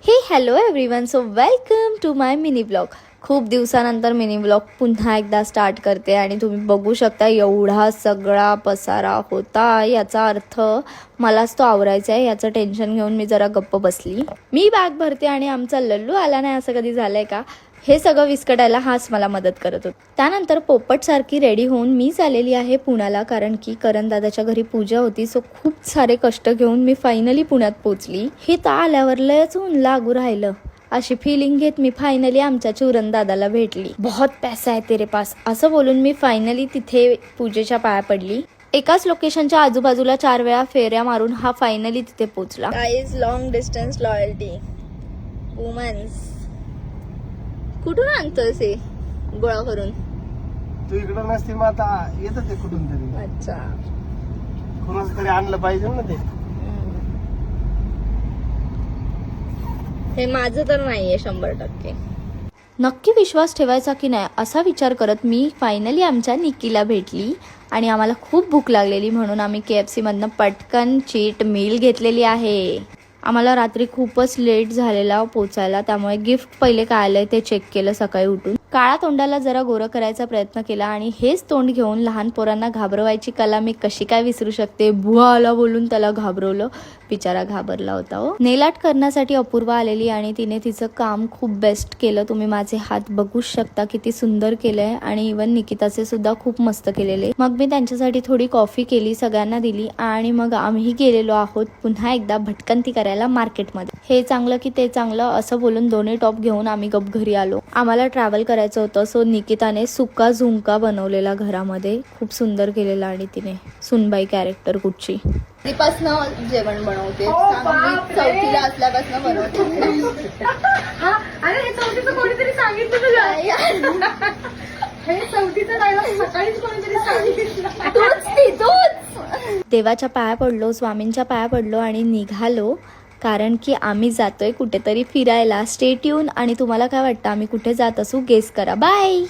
हे hello everyone, so welcome to my mini blog. खूप दिवसानंतर मिनी ब्लॉग पुन्हा एकदा स्टार्ट करते आणि तुम्ही बघू शकता एवढा सगळा पसारा होता. याचा अर्थ मलाच तो आवरायचा आहे याचं टेन्शन घेऊन मी जरा गप्प बसली. मी बॅग भरते आणि आमचा लल्लू आला नाही असं कधी झालंय का, हे सगळं विस्कटायला हाच मला मदत करत होता. त्यानंतर पोपटसारखी रेडी होऊन मी चाललेली आहे पुण्याला, कारण की करण दादाच्या घरी पूजा होती. सो खूप सारे कष्ट घेऊन मी फायनली पुण्यात पोहोचली. हे तर आल्यावर लयच ऊन लागू राहिलं अशी फिलिंग घेत मी फायनली आमच्या चुरण दादाला भेटली. बहुत पैसा है तेरे पास असं बोलून मी फायनली तिथे पूजेच्या पाया पडली. एकाच लोकेशनच्या आजूबाजूला 4 वेळा फेऱ्या मारून हा फायनली तिथे पोहोचला. Guys, long distance loyalty women's. कुठून आणतोस हे गोळा करून? तू इकडे नसते मग आता येत ते कुठून तरी. अच्छा, कोणाच तरी आणलं पाहिजे ना ते. हे माझं तर नाहीये 100%. नक्की विश्वास ठेवायचा की नाही असा विचार करत मी फायनली आमच्या निकीला भेटली आणि आम्हाला खूप भूक लागलेली म्हणून आम्ही KFC मधनं पटकन चीट मील घेतलेली आहे. आम्हाला रात्री खूपच लेट झालेला पोचायला, त्यामुळे गिफ्ट पहिले काय आलंय ते चेक केलं सकाळी उठून. काळा तोंडाला जरा गोरं करायचा प्रयत्न केला आणि हेच तोंड घेऊन लहान पोरांना घाबरवायची कला मी कशी काय विसरू शकते. बुवा आला बोलून त्याला घाबरवलं, बिचारा घाबरला होता हो. नेल आर्ट करण्यासाठी अपूर्वा आलेली आणि तिने तिचं काम खूप बेस्ट केलं. तुम्ही माझे हात बघू शकता किती सुंदर केलंय आणि इवन निकिताचे सुद्धा खूप मस्त केलेले. मग मी त्यांच्यासाठी थोडी कॉफी केली, सगळ्यांना दिली आणि मग आम्ही गेलेलो आहोत पुन्हा एकदा भटकंती करायला मार्केटमध्ये. हे चांगलं की ते चांगलं असं बोलून दोन्ही टॉप घेऊन आम्ही गप घरी आलो. आम्हाला ट्रॅव्हल करायचं होतं, सो निकिताने सुका झुंका बनवलेला घरामध्ये, खूप सुंदर केलेला आणि तिने सुनबाई कॅरेक्टर कुठची पासून जेवण बनवते. चौथीला असल्यापासून बनवते. अरे हे चौथीचं कोणीतरी सांगितलं तुला. हे चौथीचं डायलॉग सकाळीच कोणीतरी सांगितलं. देवाच्या पाया पडलो, स्वामींच्या पाया पडलो आणि निघालो, कारण की आम्ही जातोय कुठेतरी फिरायला. Stay tune. आणि तुम्हाला काय वाटतं आम्ही कुठे जात असू गेस करा. बाय.